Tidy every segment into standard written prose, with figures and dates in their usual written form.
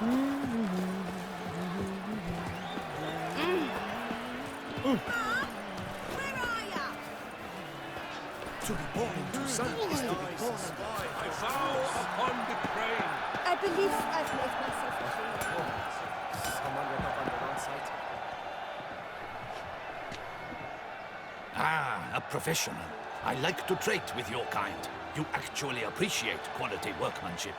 Where are ya? To be born into sun is to be born. I vow upon the crane. I believe I've made myself clear. Someone went up on the wrong side. Ah, a professional. I like to trade with your kind. You actually appreciate quality workmanship.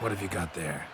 What have you got there?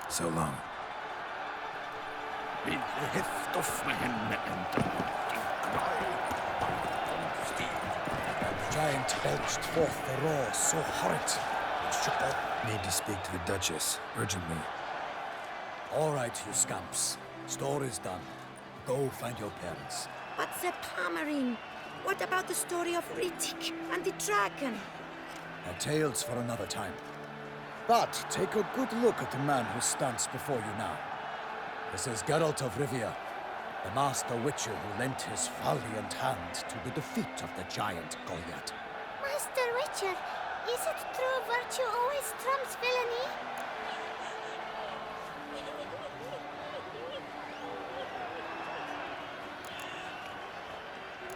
So long. With the heft of man and the cry of steel. The giant belched forth a roar so horrid it shook all. Need to speak to the Duchess, urgently. All right, you scamps. Store is done. Go find your parents. But the Pomerine, what about the story of Riddick and the dragon? Our tales for another time. But take a good look at the man who stands before you now. This is Geralt of Rivia, the master witcher who lent his valiant hand to the defeat of the giant Goliath. Master Witcher, is it true virtue always trumps villainy?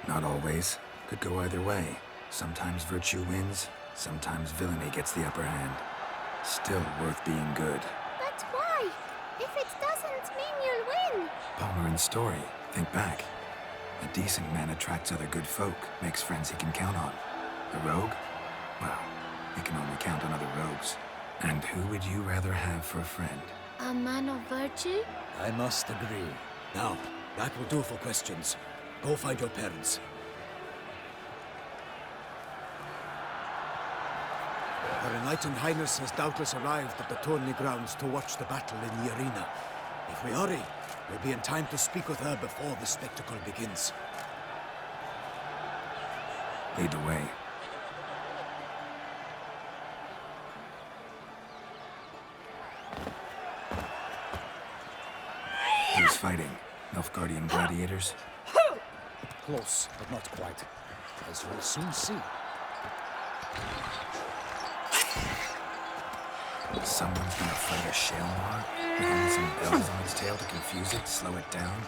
Not always. Could go either way. Sometimes virtue wins, sometimes villainy gets the upper hand. Still worth being good. But why? If it doesn't mean you'll win. Palmerin's story. Think back. A decent man attracts other good folk, makes friends he can count on. A rogue? Well, he can only count on other rogues. And who would you rather have for a friend? A man of virtue? I must agree. Now, that will do for questions. Go find your parents. Her Enlightened Highness has doubtless arrived at the tourney grounds to watch the battle in the arena. If we hurry, we'll be in time to speak with her before the spectacle begins. Lead the way. Who's fighting? Nilfgaardian gladiators? Close, but not quite. As you'll soon see. Someone's gonna fight a Shalmar? With only some bells on its tail to confuse it, slow it down?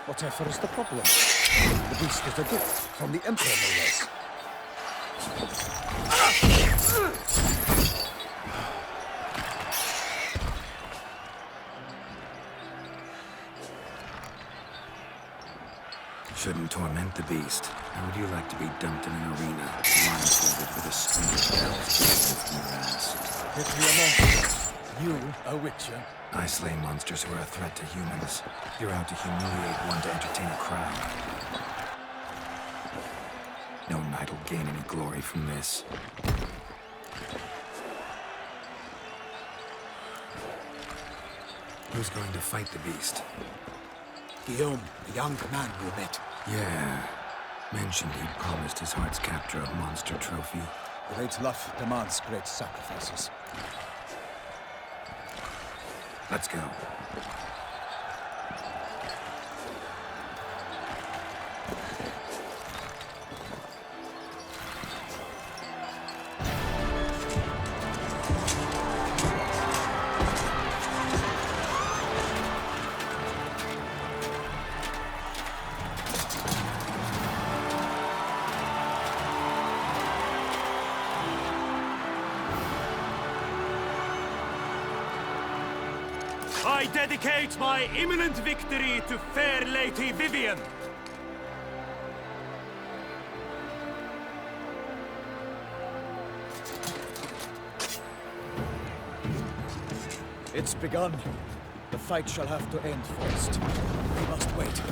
Whatever is the problem? The beast is a gift from the Emperor, no less. Shouldn't torment the beast. How would you like to be dumped in an arena, blindfolded with a string of bells just in your ass? Get me a monster. You, a witcher. I slay monsters who are a threat to humans. You're out to humiliate one to entertain a crowd. No knight will gain any glory from this. Who's going to fight the beast? Guillaume, the young man you met. Yeah. Mentioned he'd promised his heart's capture a monster trophy. Great love demands great sacrifices. Let's go. I dedicate my imminent victory to fair Lady Vivian. It's begun. The fight shall have to end first. We must wait.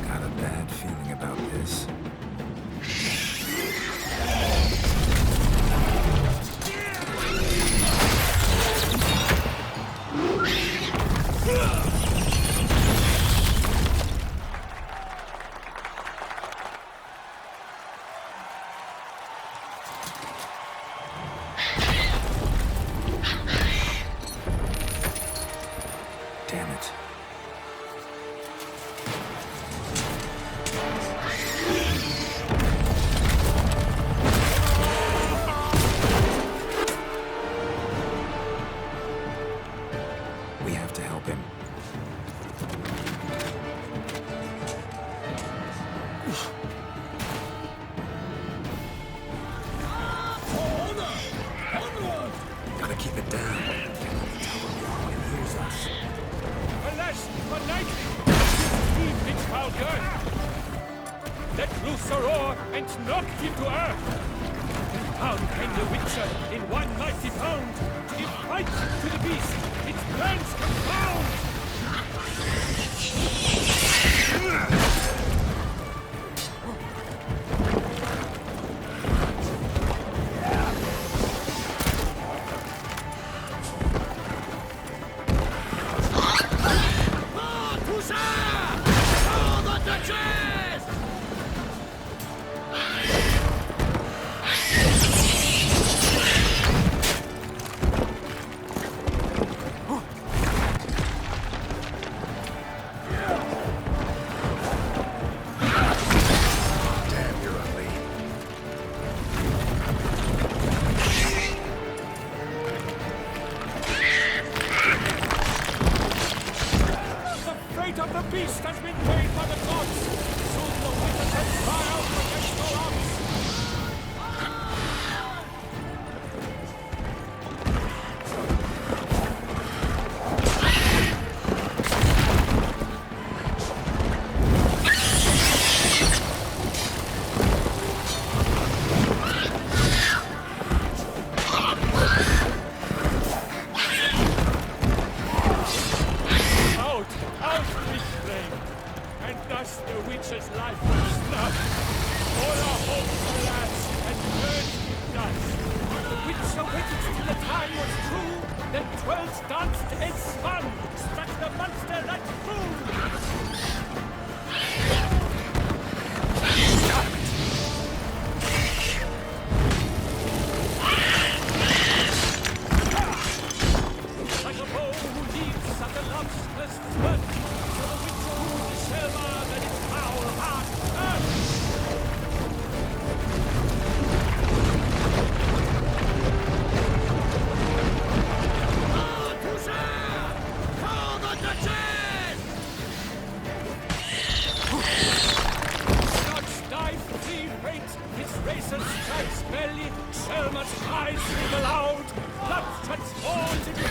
Got a bad feeling about this. Damn it. We have to help him. Gotta keep it down. Alas, but lightning! Deep its foul girth! Let loose the roar and knock him to earth! Down came the Witcher in one mighty pound to give fight to the beast, its plans confound! Damn, you're ugly. The fate of the beast has been paid by the gods! Soon the Witcher shall cry out against our arms! Out with flame! And thus the Witcher's life will snuff! All our hopes, alas, and turned to dust! The Witcher waited till the time was true, then 12 danced and spun, struck the monster like fool! Like a bow who leaves at the love's first spurt, so the Witcher who the Selma that its foul heart earth! Scotch dive, free rate, his razor strikes belly, Selma's eyes scream aloud, blood transforms into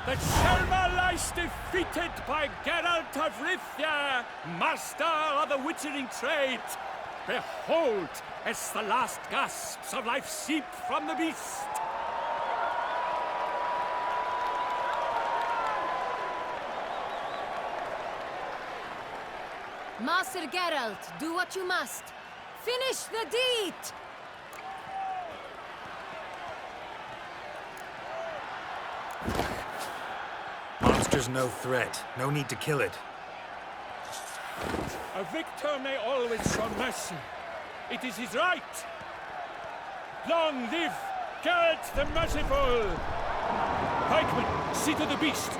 that Selma lies defeated by Geralt of Rivia, master of the witchering trade. Behold, as the last gasps of life seep from the beast. Master Geralt, do what you must. Finish the deed! Monster's no threat. No need to kill it. A victor may always show mercy. It is his right. Long live Geralt the Merciful! Pikemen, see to the beast.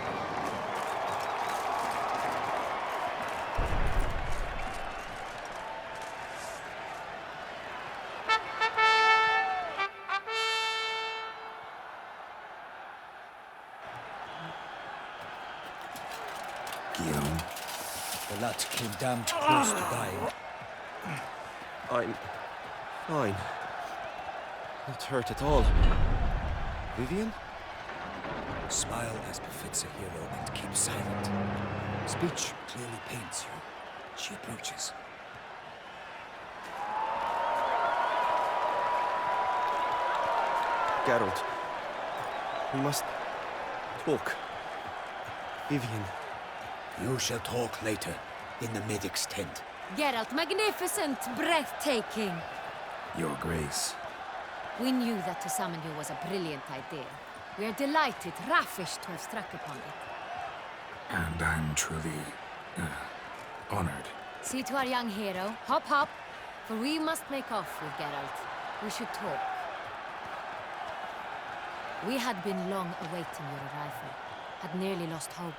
Guillaume, The lad came damned close to dying. I'm fine. Not hurt at all. Vivian? Smile as befits a hero and keep silent. Speech clearly pains you. She approaches. Geralt. We must talk. Vivian. You shall talk later, in the medic's tent. Geralt, magnificent, breathtaking. Your Grace. We knew that to summon you was a brilliant idea. We are delighted, ravished to have struck upon it. And I'm truly, honored. See to our young hero. Hop, hop. For we must make off with Geralt. We should talk. We had been long awaiting your arrival. Had nearly lost hope.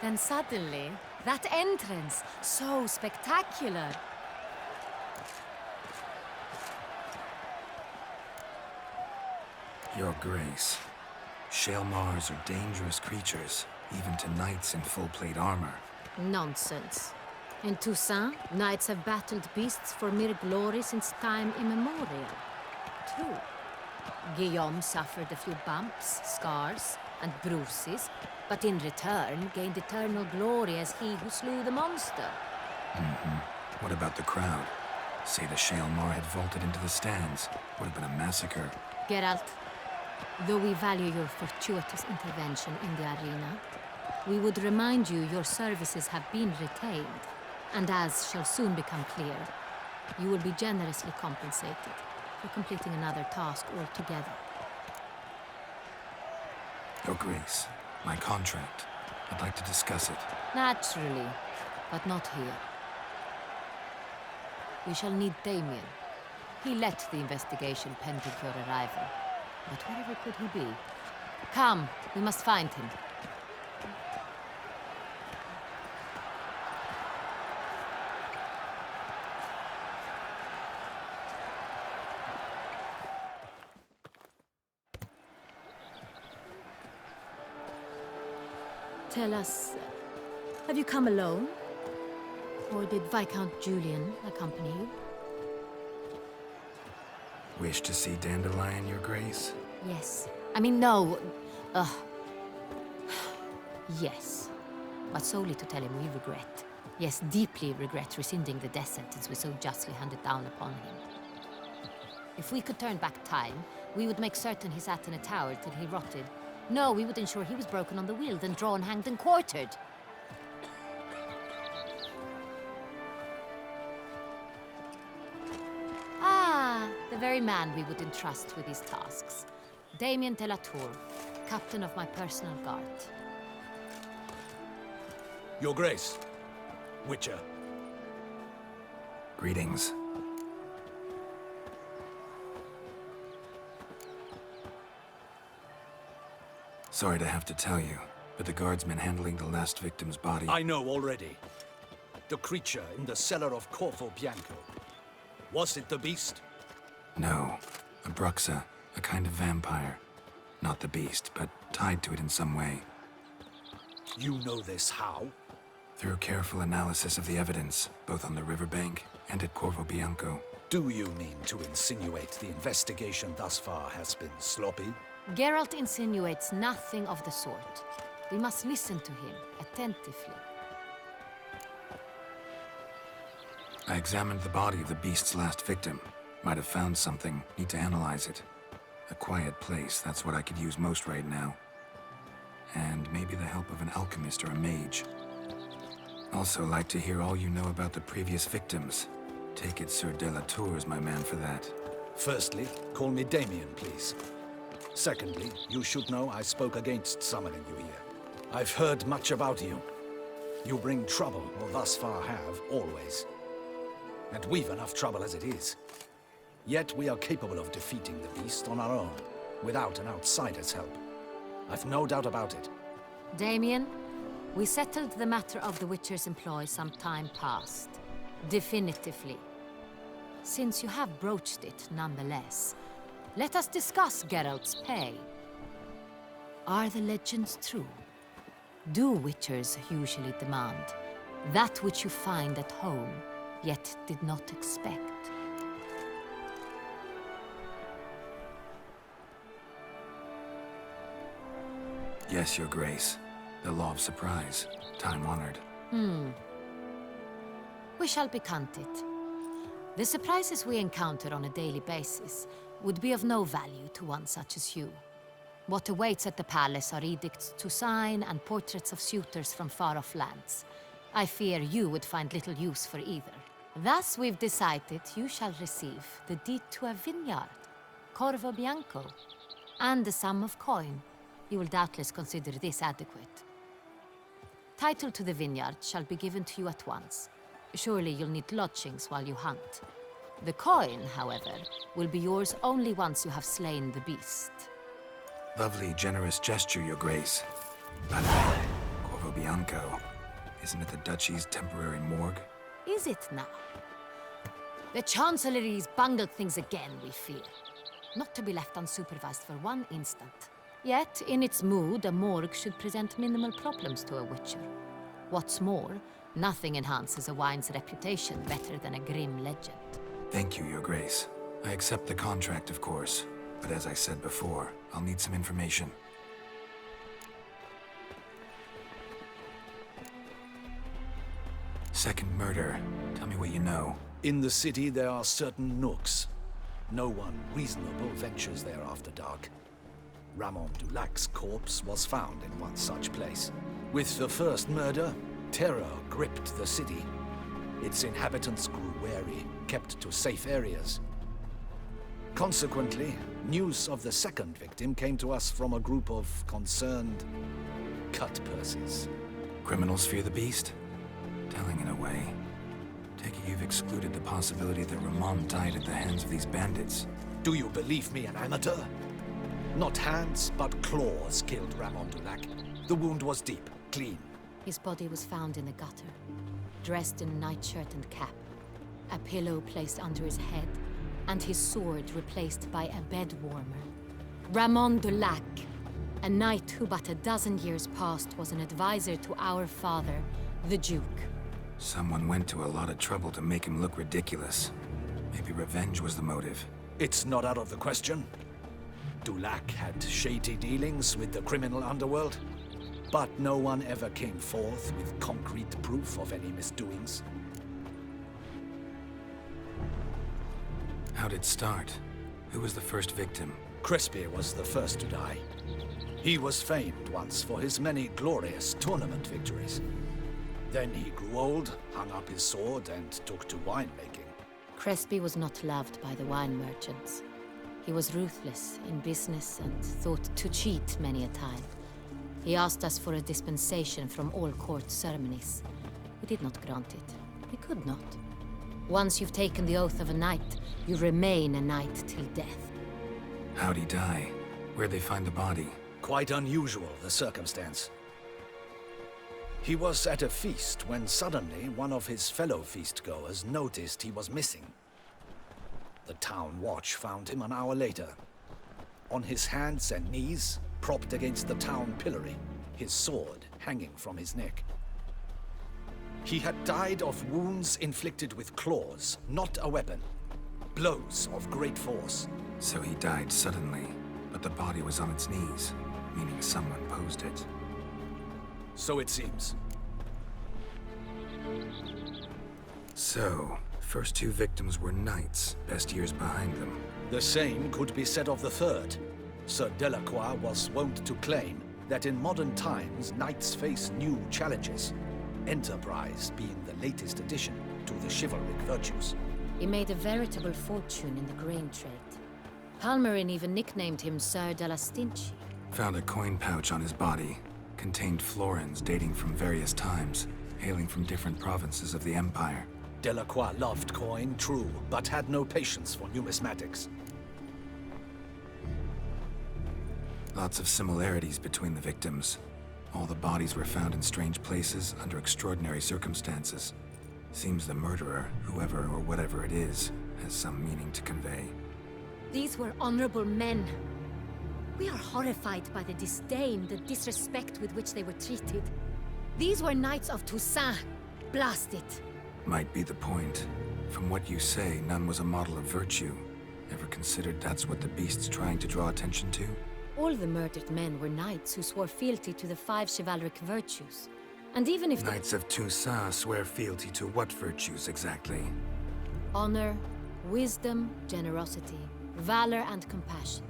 Then suddenly, that entrance, so spectacular. Your Grace. Shaelmars are dangerous creatures, even to knights in full-plate armor. Nonsense. In Toussaint, knights have battled beasts for mere glory since time immemorial. True. Guillaume suffered a few bumps, scars, and bruises, but in return gained eternal glory as he who slew the monster. What about the crowd? Say the Shaelmar had vaulted into the stands. Would have been a massacre. Geralt, though we value your fortuitous intervention in the arena, we would remind you your services have been retained, and as shall soon become clear, you will be generously compensated for completing another task altogether. Your Grace, my contract. I'd like to discuss it. Naturally, but not here. We shall need Damien. He led the investigation pending your arrival. But wherever could he be? Come, we must find him. Tell us, have you come alone? Or did Viscount Julian accompany you? Wish to see Dandelion, Your Grace? Yes. I mean, no. Yes. But solely to tell him we regret. Yes, deeply regret rescinding the death sentence we so justly handed down upon him. If we could turn back time, we would make certain he sat in a tower till he rotted. No, we would ensure he was broken on the wheel, then drawn, hanged, and quartered. Ah, the very man we would entrust with these tasks. Damien de la Tour, captain of my personal guard. Your Grace. Witcher. Greetings. Sorry to have to tell you, but the guardsmen handling the last victim's body... I know already. The creature in the cellar of Corvo Bianco. Was it the beast? No. A Bruxa, a kind of vampire. Not the beast, but tied to it in some way. You know this how? Through careful analysis of the evidence, both on the riverbank and at Corvo Bianco. Do you mean to insinuate the investigation thus far has been sloppy? Geralt insinuates nothing of the sort. We must listen to him attentively. I examined the body of the beast's last victim. Might have found something. Need to analyze it. A quiet place, that's what I could use most right now. And maybe the help of an alchemist or a mage. Also like to hear all you know about the previous victims. Take it Sir de la Tour is my man for that. Firstly, call me Damien, please. Secondly, you should know I spoke against summoning you here. I've heard much about you. You bring trouble, or thus far have, always. And we've enough trouble as it is. Yet we are capable of defeating the beast on our own, without an outsider's help. I've no doubt about it. Damien, we settled the matter of the Witcher's employ some time past. Definitively. Since you have broached it nonetheless, let us discuss Geralt's pay. Are the legends true? Do Witchers usually demand that which you find at home, yet did not expect? Yes, Your Grace. The law of surprise. Time-honored. We shall be content. The surprises we encounter on a daily basis would be of no value to one such as you. What awaits at the palace are edicts to sign and portraits of suitors from far-off lands. I fear you would find little use for either. Thus, we've decided you shall receive the deed to a vineyard, Corvo Bianco, and the sum of coin. You will doubtless consider this adequate. Title to the vineyard shall be given to you at once. Surely you'll need lodgings while you hunt. The coin, however, will be yours only once you have slain the beast. Lovely, generous gesture, Your Grace. By the way, Corvo Bianco, isn't it the Duchy's temporary morgue? Is it now? The Chancellery's bungled things again, we fear. Not to be left unsupervised for one instant. Yet, in its mood, a morgue should present minimal problems to a Witcher. What's more, nothing enhances a wine's reputation better than a grim legend. Thank you, Your Grace. I accept the contract, of course. But as I said before, I'll need some information. Second murder. Tell me what you know. In the city, there are certain nooks. No one reasonable ventures there after dark. Ramon Dulac's corpse was found in one such place. With the first murder, terror gripped the city. Its inhabitants grew wary, kept to safe areas. Consequently, news of the second victim came to us from a group of concerned cut-purses. Criminals fear the beast? Telling in a way. Take it you've excluded the possibility that Ramon died at the hands of these bandits. Do you believe me, an amateur? Not hands, but claws killed Ramon Dulac. The wound was deep, clean. His body was found in the gutter, dressed in nightshirt and cap, a pillow placed under his head, and his sword replaced by a bed warmer. Ramon Dulac, a knight who but a dozen years past was an advisor to our father, the Duke. Someone went to a lot of trouble to make him look ridiculous. Maybe revenge was the motive. It's not out of the question. Dulac had shady dealings with the criminal underworld, but no one ever came forth with concrete proof of any misdoings. How'd it start? Who was the first victim? Crespi was the first to die. He was famed once for his many glorious tournament victories. Then he grew old, hung up his sword, and took to winemaking. Crespi was not loved by the wine merchants. He was ruthless in business and thought to cheat many a time. He asked us for a dispensation from all court ceremonies. We did not grant it. We could not. Once you've taken the oath of a knight, you remain a knight till death. How'd he die? Where'd they find the body? Quite unusual, the circumstance. He was at a feast when suddenly one of his fellow feast-goers noticed he was missing. The town watch found him an hour later. On his hands and knees, propped against the town pillory, his sword hanging from his neck. He had died of wounds inflicted with claws, not a weapon. Blows of great force. So he died suddenly, but the body was on its knees, meaning someone posed it. So it seems. So, first two victims were knights, best years behind them. The same could be said of the third. Sir Delacroix was wont to claim that in modern times, knights face new challenges. Enterprise being the latest addition to the chivalric virtues. He made a veritable fortune in the grain trade. Palmerin even nicknamed him Sir de la Stinchi. Found a coin pouch on his body. Contained florins dating from various times, hailing from different provinces of the Empire. Delacroix loved coin, true, but had no patience for numismatics. Lots of similarities between the victims. All the bodies were found in strange places under extraordinary circumstances. Seems the murderer, whoever or whatever it is, has some meaning to convey. These were honorable men. We are horrified by the disdain, the disrespect with which they were treated. These were knights of Toussaint. Blast it. Might be the point. From what you say, none was a model of virtue. Ever considered that's what the beast's trying to draw attention to? All the murdered men were knights who swore fealty to the 5 chivalric virtues. And even if Knights of Toussaint swear fealty to what virtues exactly? honor, wisdom, generosity, valor, and compassion.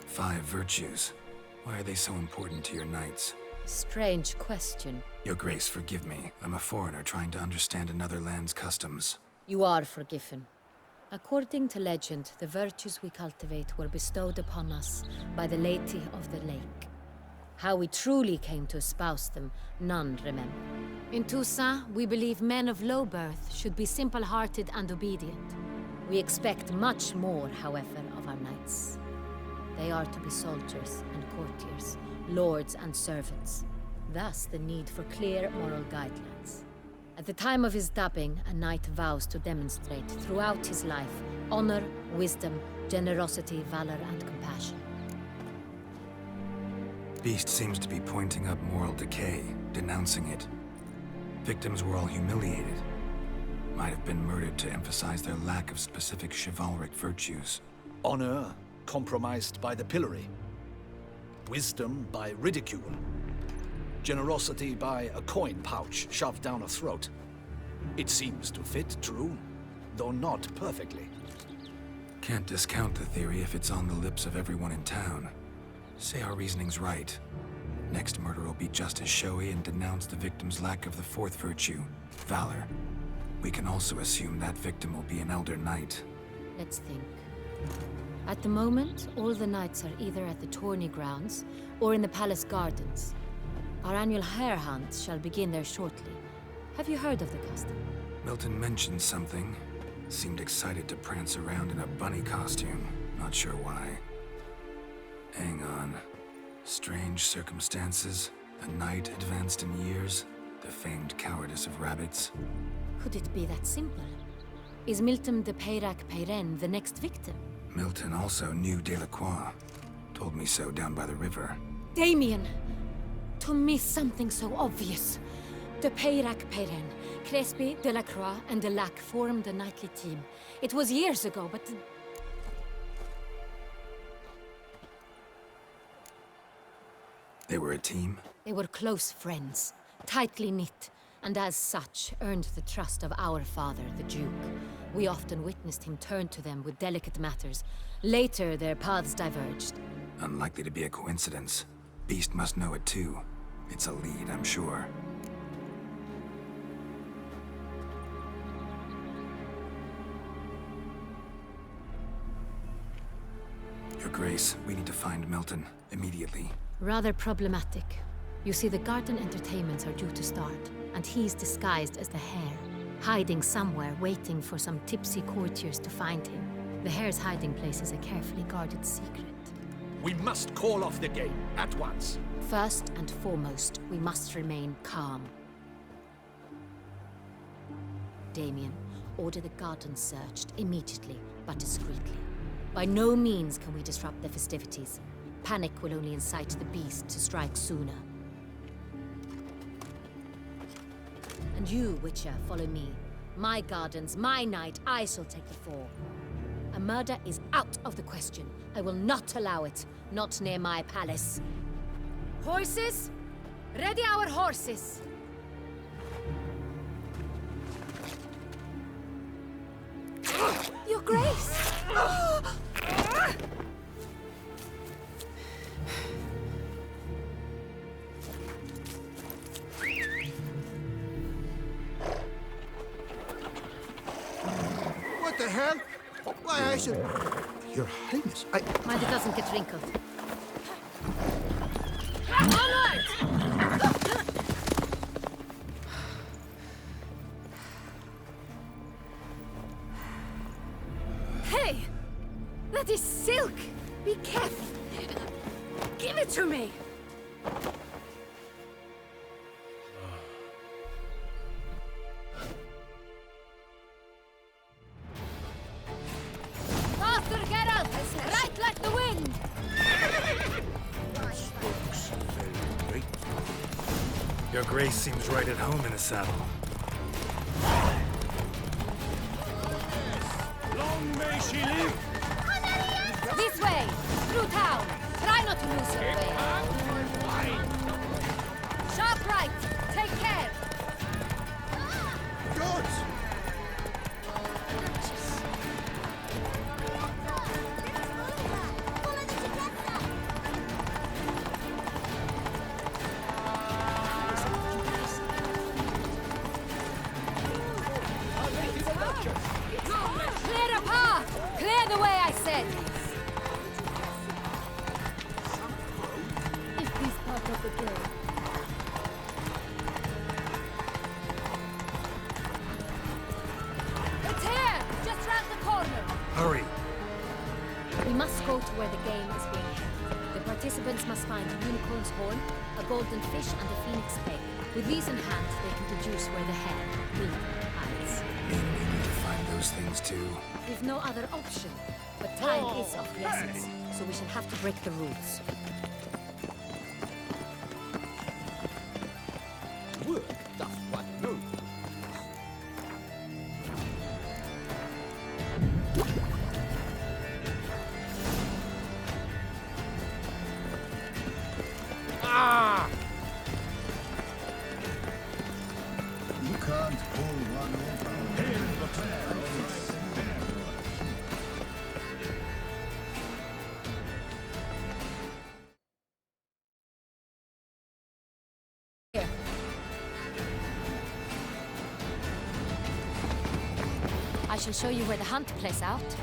Five virtues. Why are they so important to your knights? Strange question. Your Grace, forgive me. I'm a foreigner trying to understand another land's customs. You are forgiven. According to legend, the virtues we cultivate were bestowed upon us by the Lady of the Lake. How we truly came to espouse them, none remember. In Toussaint, we believe men of low birth should be simple-hearted and obedient. We expect much more, however, of our knights. They are to be soldiers and courtiers, lords and servants. Thus, the need for clear moral guidelines. At the time of his dubbing, a knight vows to demonstrate throughout his life honor, wisdom, generosity, valor, and compassion. Beast seems to be pointing up moral decay, denouncing it. Victims were all humiliated. Might have been murdered to emphasize their lack of specific chivalric virtues. Honor compromised by the pillory. Wisdom by ridicule. Generosity by a coin pouch shoved down a throat. It seems to fit, true, though not perfectly. Can't discount the theory if it's on the lips of everyone in town. Say our reasoning's right. Next murder will be just as showy and denounce the victim's lack of the fourth virtue, valor. We can also assume that victim will be an elder knight. Let's think. At the moment, all the knights are either at the tourney grounds or in the palace gardens. Our annual hare hunt shall begin there shortly. Have you heard of the custom? Milton mentioned something. Seemed excited to prance around in a bunny costume. Not sure why. Hang on. Strange circumstances. A knight advanced in years. The famed cowardice of rabbits. Could it be that simple? Is Milton de Peyrac-Peyren the next victim? Milton also knew Delacroix. Told me so down by the river. Damien! To me, something so obvious. De Peyrac-Peyren, Crespi, Delacroix, and Delac formed a knightly team. It was years ago, but... They were a team? They were close friends, tightly knit, and as such earned the trust of our father, the Duke. We often witnessed him turn to them with delicate matters. Later, their paths diverged. Unlikely to be a coincidence. Beast must know it too. It's a lead, I'm sure. Your Grace, we need to find Milton, immediately. Rather problematic. You see, the garden entertainments are due to start, and he's disguised as the hare, hiding somewhere, waiting for some tipsy courtiers to find him. The hare's hiding place is a carefully guarded secret. We must call off the game, at once. First and foremost, we must remain calm. Damien, order the garden searched immediately, but discreetly. By no means can we disrupt the festivities. Panic will only incite the beast to strike sooner. And you, Witcher, follow me. My gardens, my night, I shall take the fall. A murder is out of the question. I will not allow it. Not near my palace. Horses? Ready our horses! hell? Why, I said... Your Highness, Mind it doesn't get wrinkled. Onward! Hey! That is silk! Be careful! Give it to me! Faster, Geralt! Right like the wind! Your Grace seems right at home in the saddle. Long may she live! This way! Through town! Try not to lose your way. Sharp right! Take care! Good! Clear a path! Clear the way, I said! Is this part of the game? It's here! Just round the corner! Hurry! We must go to where the game is being held. The participants must find a unicorn's horn, a golden fish, and a phoenix egg. With these in hand, they can deduce where the head, me, hides. Mean we need to find those things too. We've no other option. But time is of the essence, so we shall have to break the rules. Work doth what no. You can't pull one over. Here. I shall show you where the hunt plays out.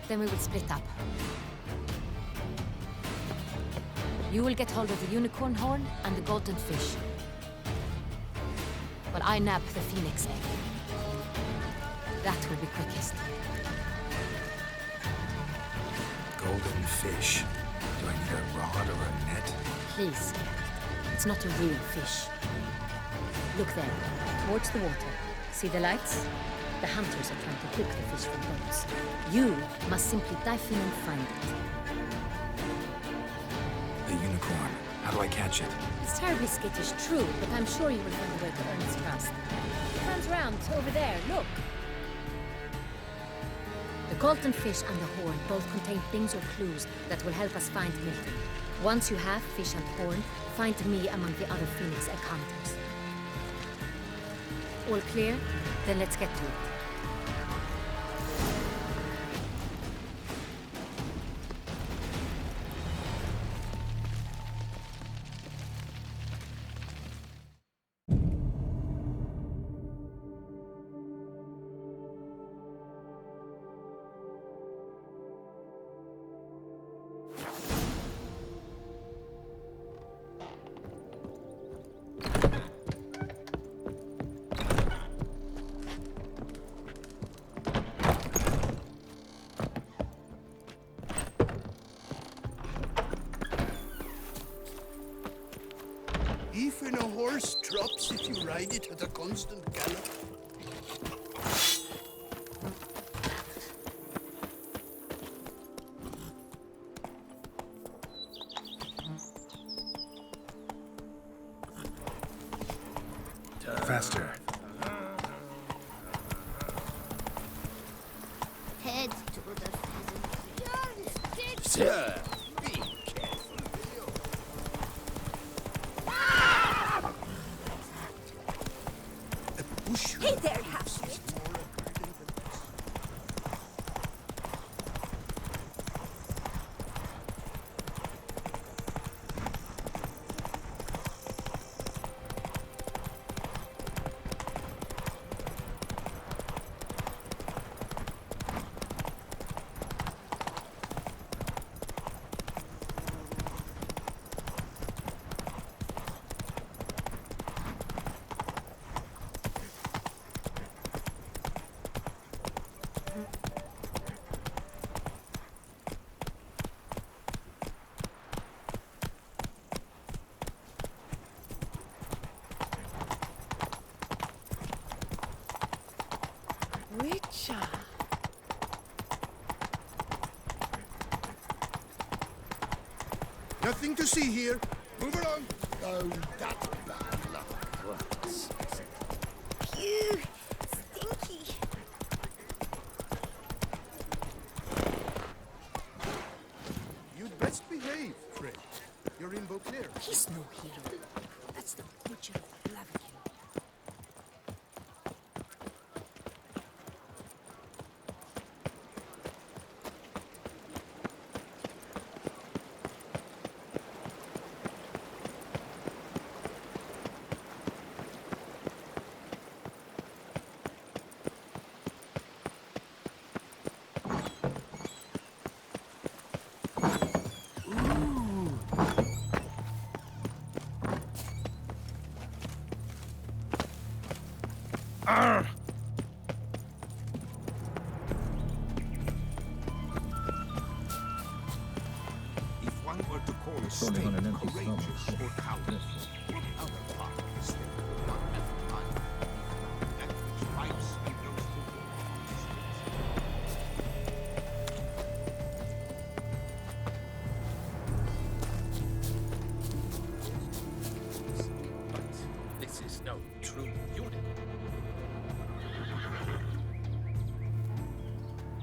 Then we will split up. You will get hold of the unicorn horn and the golden fish. While I nab the phoenix egg. That will be quickest. Golden fish. Do I need a rod or a net? Please. It's not a real fish. Look there, towards the water. See the lights? The hunters are trying to hook the fish from boats. You must simply dive in and find it. The unicorn. How do I catch it? It's terribly skittish, true, but I'm sure you will find a way to earn its trust. It turns round, over there, look. The golden fish and the horn both contain things or clues that will help us find Milton. Once you have fish and horn, find me among the other phoenix egg hunters. All clear? Then let's get to it. Even a horse drops if you ride it at a constant gallop. Faster. Head to the pheasant. Sir, be careful. A bush. Hey there, halfwit. marcha. Nothing to see here. Move along. Oh, that's bad luck. Phew, stinky. You'd best behave, Fred. You're in Beauclair. He's no hero. That's the butcher of Blaviken. If one were to call a state courageous or cowardly, what other part of the state would not have mind? That which fights and goes to war on the streets. But this is no true unit.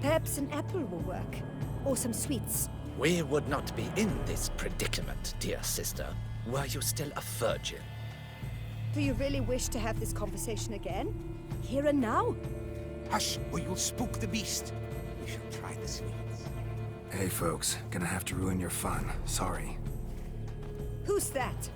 Perhaps an apple will work. Or some sweets. We would not be in this predicament, dear sister, were you still a virgin. Do you really wish to have this conversation again? Here and now? Hush, or you'll spook the beast. We shall try the sweets. Hey, folks. Gonna have to ruin your fun. Sorry. Who's that?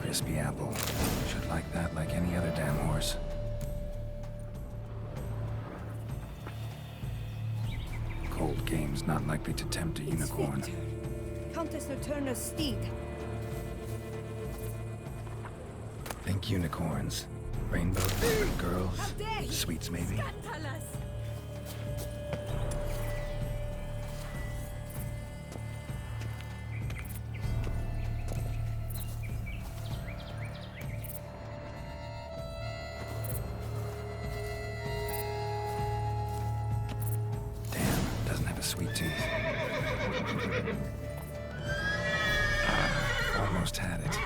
Crispy apple. Should like that like any other damn horse. Cold game's not likely to tempt a unicorn. Countess Noturna's steed. Think unicorns. Rainbow favorite girls. How dare he! Sweets maybe. Scandalous! Damn, doesn't have a sweet tooth. Almost had it.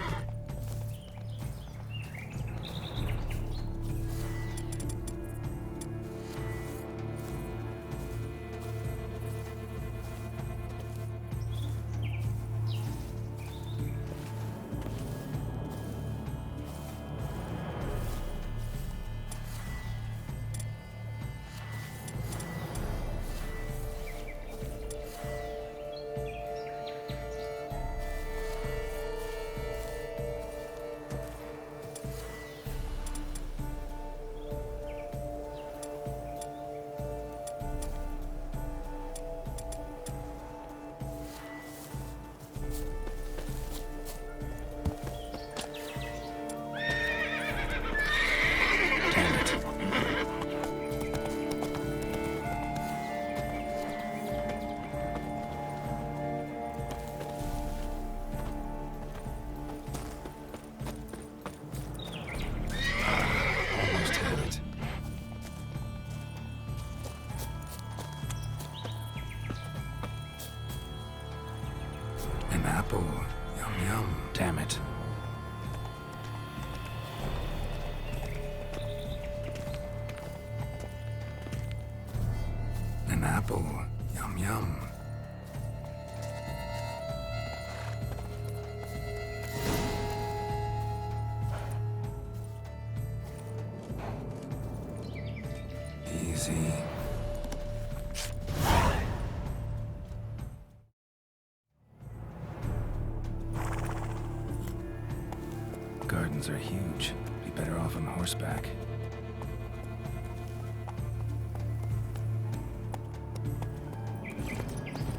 An apple. Yum yum. Damn it. An apple. Yum yum. Easy. gardens are huge. Be better off on horseback.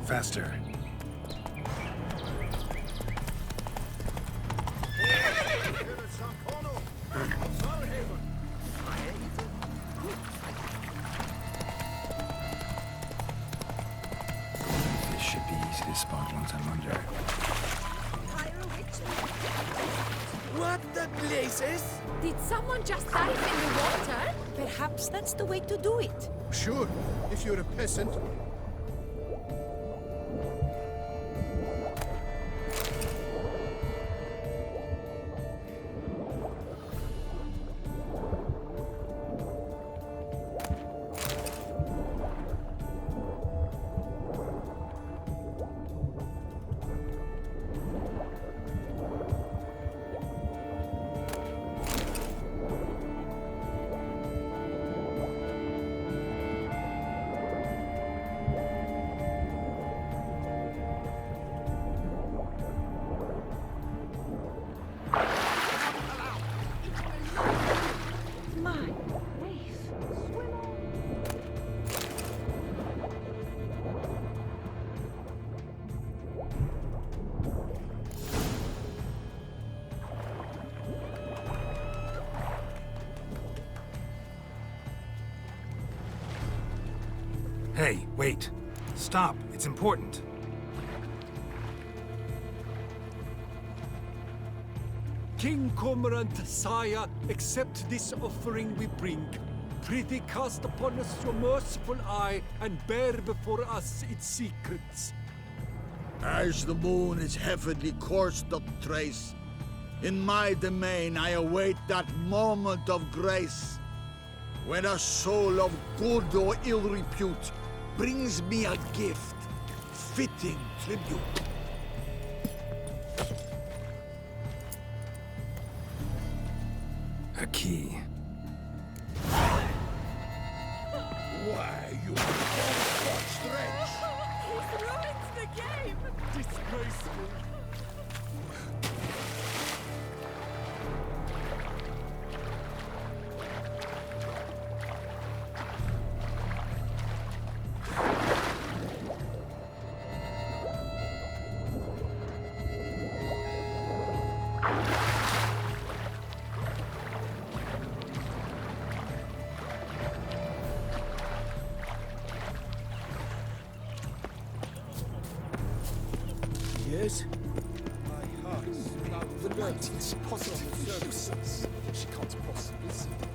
Faster. This should be easy to spot once I'm under. What the blazes? Did someone just dive in the water? Perhaps that's the way to do it. Sure, if you're a peasant. Hey, wait. Stop. It's important. King Cormorant, sire, accept this offering we bring. Prithee cast upon us your merciful eye, and bear before us its secrets. As the moon is heavily coursed up trace, in my domain I await that moment of grace, when a soul of good or ill repute brings me a gift, fitting tribute. A key. Why, you strange! He's ruined the game! Disgraceful. Yes? My heart is without the night is positively useless. She can't possibly see it.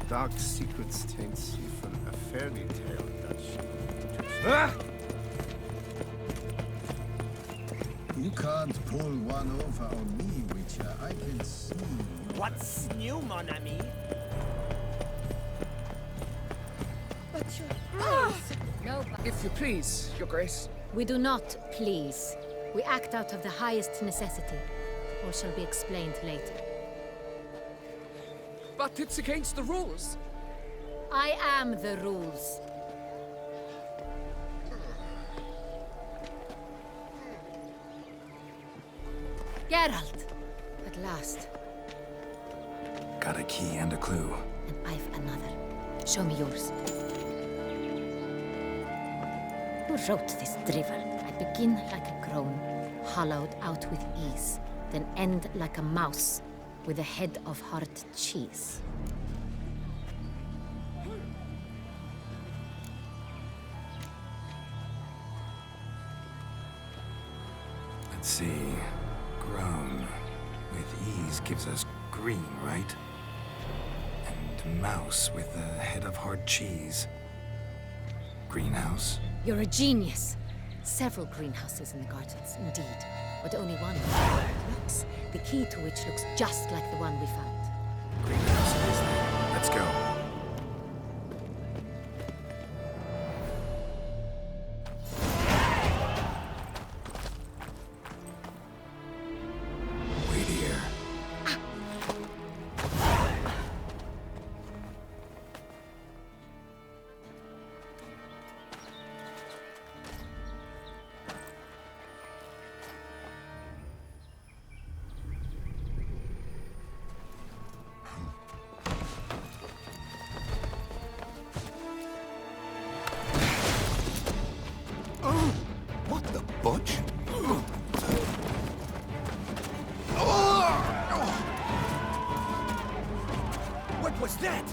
Dark secrets taint Stephen, a fairy tale that she... You can't pull one over on me, Witcher. I can see. What's new, mon ami? But you... No, If you please, Your Grace. we do not please. We act out of the highest necessity. Or shall be explained later. But it's against the rules. I am the rules. Geralt! At last. Got a key and a clue. And I've another. Show me yours. Who wrote this drivel? I begin like a groan, hollowed out with ease, then end like a mouse, with a head of hard cheese. Let's see. Groan. With ease gives us green, right? And mouse with a head of hard cheese. Greenhouse? You're a genius. Several greenhouses in the gardens, indeed. But only one looks, the key to which looks just like the one we found. Greenhouse it is then. Let's go. Wait here. that!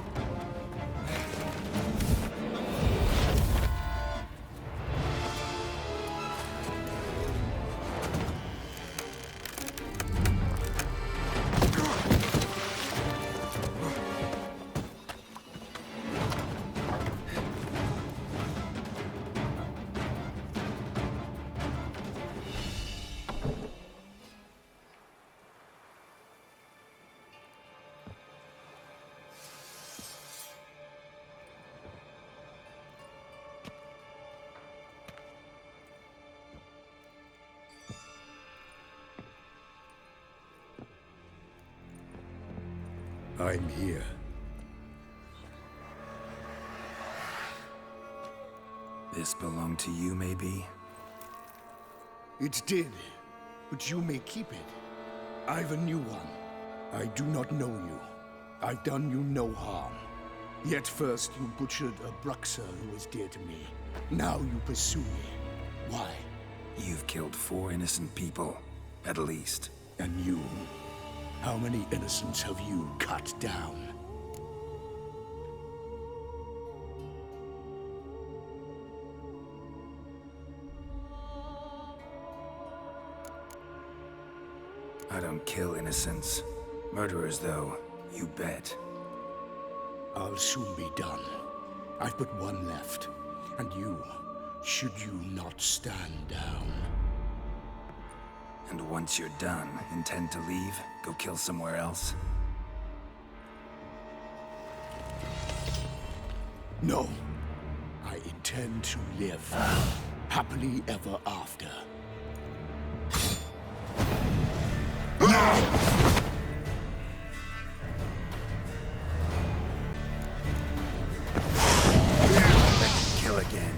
I'm here. This belonged to you, maybe? It did, but you may keep it. I've a new one. I do not know you. I've done you no harm. Yet first you butchered a Bruxer who was dear to me. Now you pursue me. Why? You've killed 4 innocent people, at least. And you? How many innocents have you cut down? I don't kill innocents. Murderers, though, you bet. I'll soon be done. I've but one left. And you, should you not stand down. And once you're done, intend to leave? Go kill somewhere else? No. I intend to live. Happily ever after. Kill again.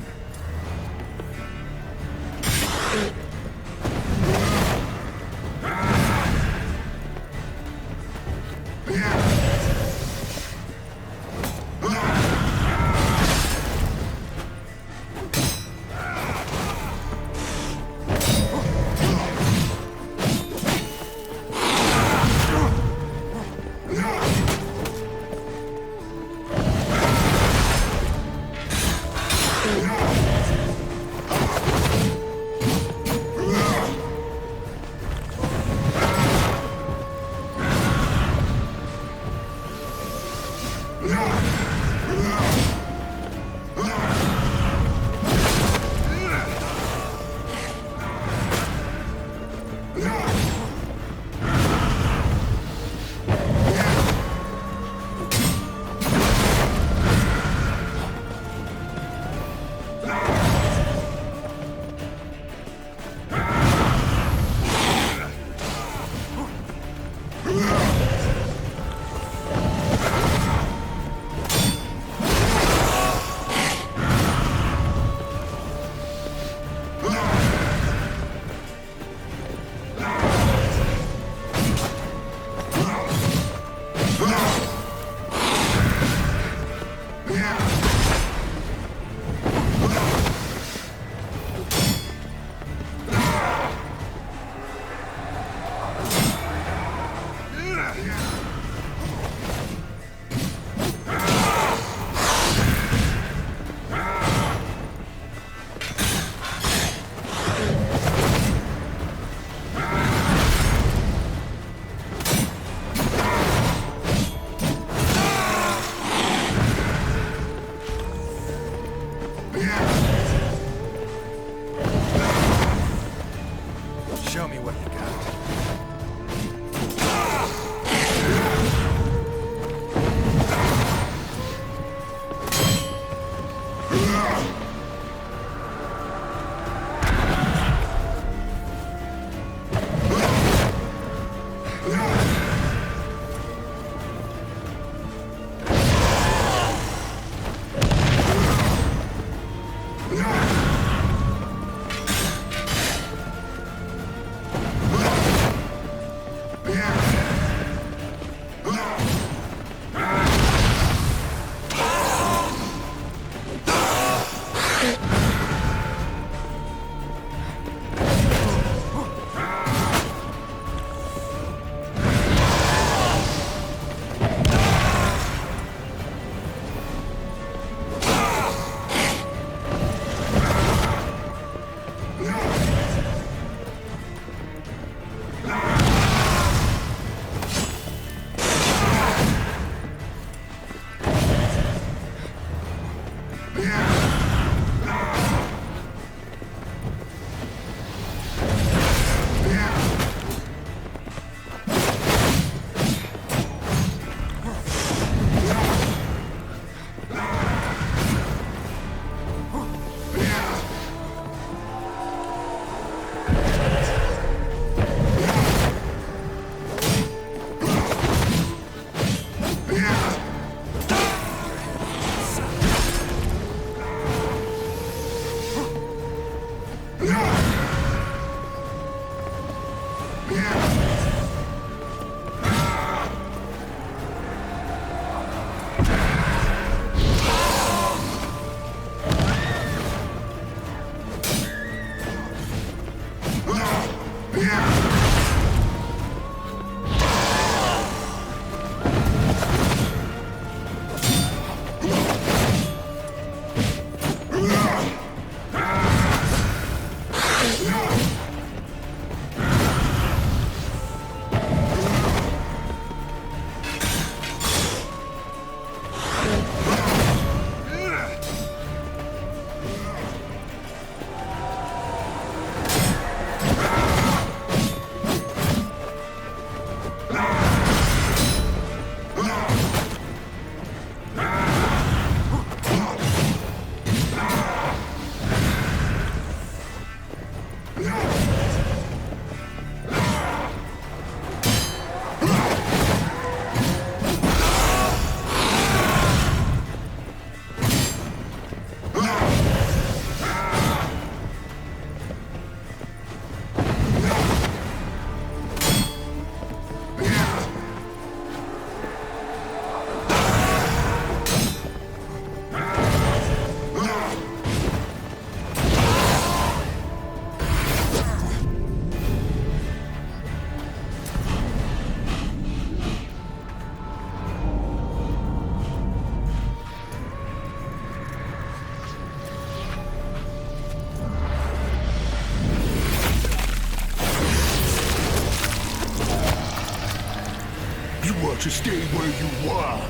To stay where you were.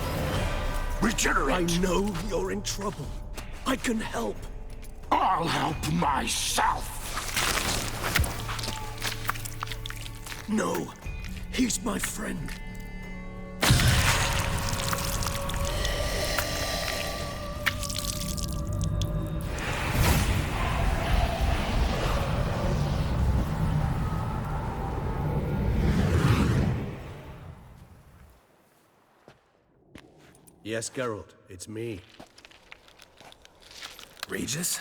Regenerate! I know you're in trouble. I can help. I'll help myself! No, he's my friend. Yes, Geralt, it's me. Regis?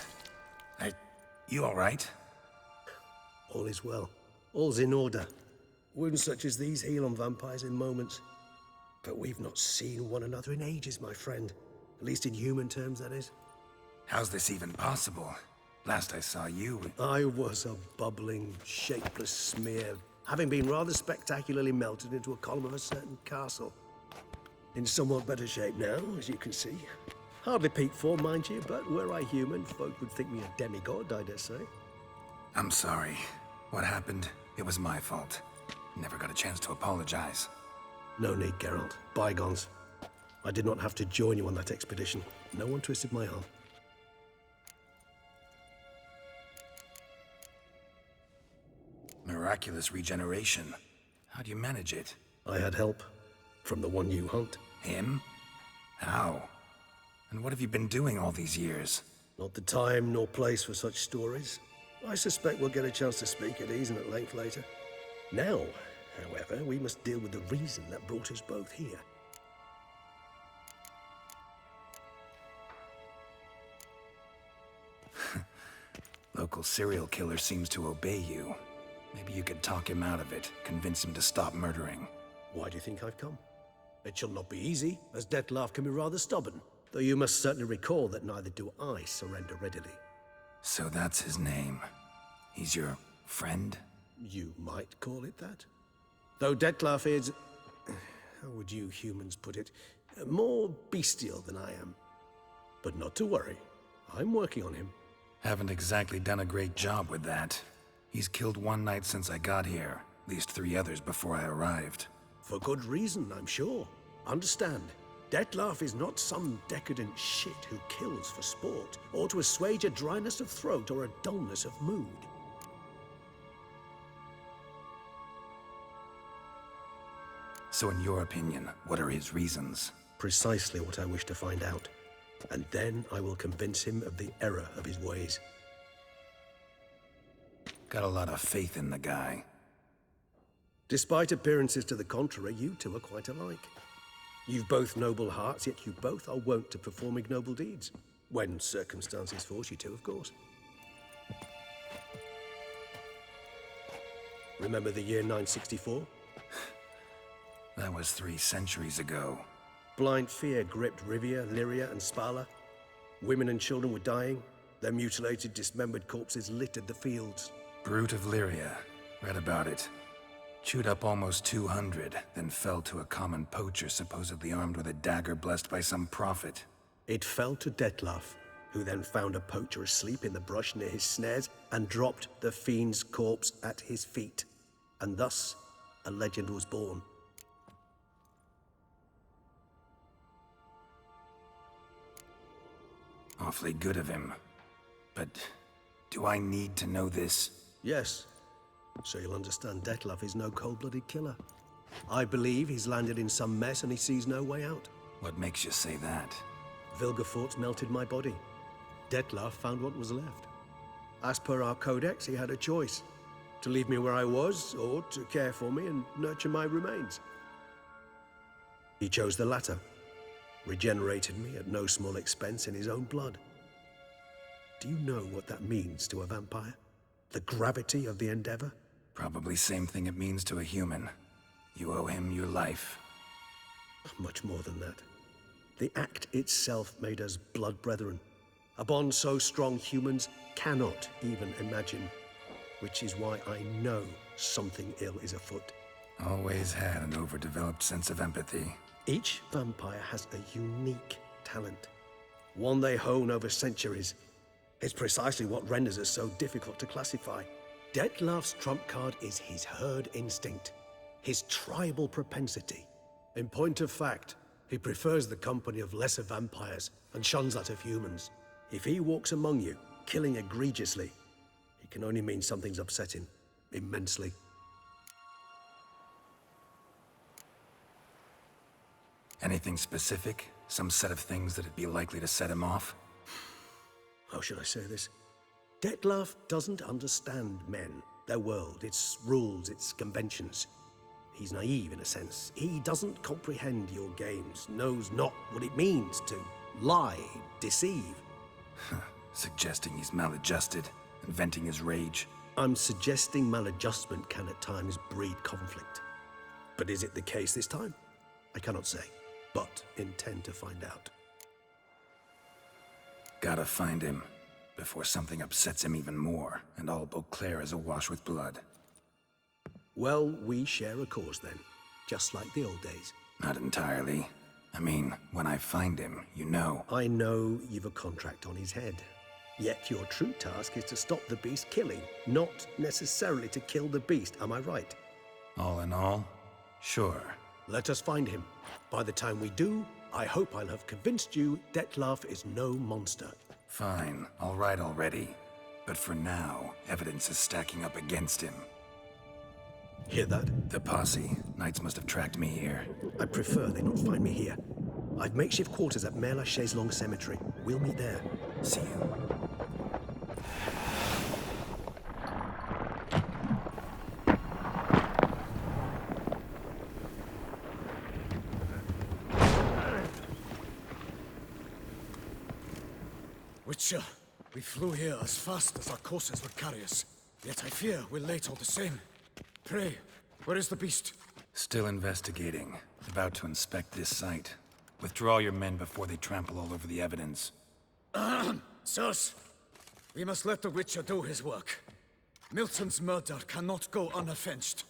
You all right? All is well. All's in order. Wounds such as these heal on vampires in moments. But we've not seen one another in ages, my friend. At least in human terms, that is. How's this even possible? Last I saw you... I was a bubbling, shapeless smear, having been rather spectacularly melted into a column of a certain castle. In somewhat better shape now, as you can see. Hardly peak form, mind you, but were I human, folk would think me a demigod, I dare say. I'm sorry. What happened, it was my fault. Never got a chance to apologize. No need, Geralt. Bygones. I did not have to join you on that expedition. No one twisted my arm. Miraculous regeneration. How do you manage it? I had help. From the one you hunt. Him? How? And what have you been doing all these years? Not the time nor place for such stories. I suspect we'll get a chance to speak at ease and at length later. Now, however, we must deal with the reason that brought us both here. Local serial killer seems to obey you. Maybe you could talk him out of it, convince him to stop murdering. Why do you think I've come? It shall not be easy, as Dettlaff can be rather stubborn. Though you must certainly recall that neither do I surrender readily. So that's his name. He's your friend? You might call it that. Though Dettlaff is... how would you humans put it? More bestial than I am. But not to worry. I'm working on him. Haven't exactly done a great job with that. He's killed one knight since I got here. At least 3 others before I arrived. For good reason, I'm sure. Understand, Dettlaff is not some decadent shit who kills for sport, or to assuage a dryness of throat or a dullness of mood. So in your opinion, what are his reasons? Precisely what I wish to find out. And then I will convince him of the error of his ways. Got a lot of faith in the guy. Despite appearances to the contrary, you two are quite alike. You've both noble hearts, yet you both are wont to perform ignoble deeds. When circumstances force you to, of course. Remember the year 964? That was 3 centuries ago. Blind fear gripped Rivia, Lyria, and Spala. Women and children were dying. Their mutilated, dismembered corpses littered the fields. Brute of Lyria. Read about it. Chewed up almost 200, then fell to a common poacher supposedly armed with a dagger blessed by some prophet. It fell to Detlaf, who then found a poacher asleep in the brush near his snares and dropped the fiend's corpse at his feet. And thus, a legend was born. Awfully good of him. But do I need to know this? Yes. So you'll understand Detlaf is no cold-blooded killer. I believe he's landed in some mess and he sees no way out. What makes you say that? Vilgefortz melted my body. Detlaf found what was left. As per our codex, he had a choice. To leave me where I was, or to care for me and nurture my remains. He chose the latter. Regenerated me at no small expense in his own blood. Do you know what that means to a vampire? The gravity of the endeavor? Probably same thing it means to a human. You owe him your life. Much more than that. The act itself made us blood brethren. A bond so strong humans cannot even imagine. Which is why I know something ill is afoot. Always had an overdeveloped sense of empathy. Each vampire has a unique talent. One they hone over centuries. It's precisely what renders us so difficult to classify. Detlaf's trump card is his herd instinct, his tribal propensity. In point of fact, he prefers the company of lesser vampires and shuns that of humans. If he walks among you, killing egregiously, it can only mean something's upsetting, immensely. Anything specific? Some set of things that'd be likely to set him off? How should I say this? Detlaf doesn't understand men, their world, its rules, its conventions. He's naive in a sense. He doesn't comprehend your games, knows not what it means to lie, deceive. Suggesting he's maladjusted and venting his rage. I'm suggesting maladjustment can at times breed conflict. But is it the case this time? I cannot say, but intend to find out. Gotta find him before something upsets him even more and all Beauclair is awash with blood. Well, we share a cause then, just like the old days. Not entirely. I mean, when I find him, you know. I know you've a contract on his head. Yet your true task is to stop the beast killing, not necessarily to kill the beast, am I right? All in all, sure. Let us find him. By the time we do, I hope I'll have convinced you Detlaf is no monster. Fine, all right already. But for now, evidence is stacking up against him. Hear that? The posse. Knights must have tracked me here. I prefer they not find me here. I've makeshift quarters at Mère Lachaise Long Cemetery. We'll meet there. See you. Witcher, we flew here as fast as our courses would carry us. Yet I fear we're late all the same. Pray, where is the beast? Still investigating. About to inspect this site. Withdraw your men before they trample all over the evidence. Sirs, we must let the Witcher do his work. Milton's murder cannot go unavenged.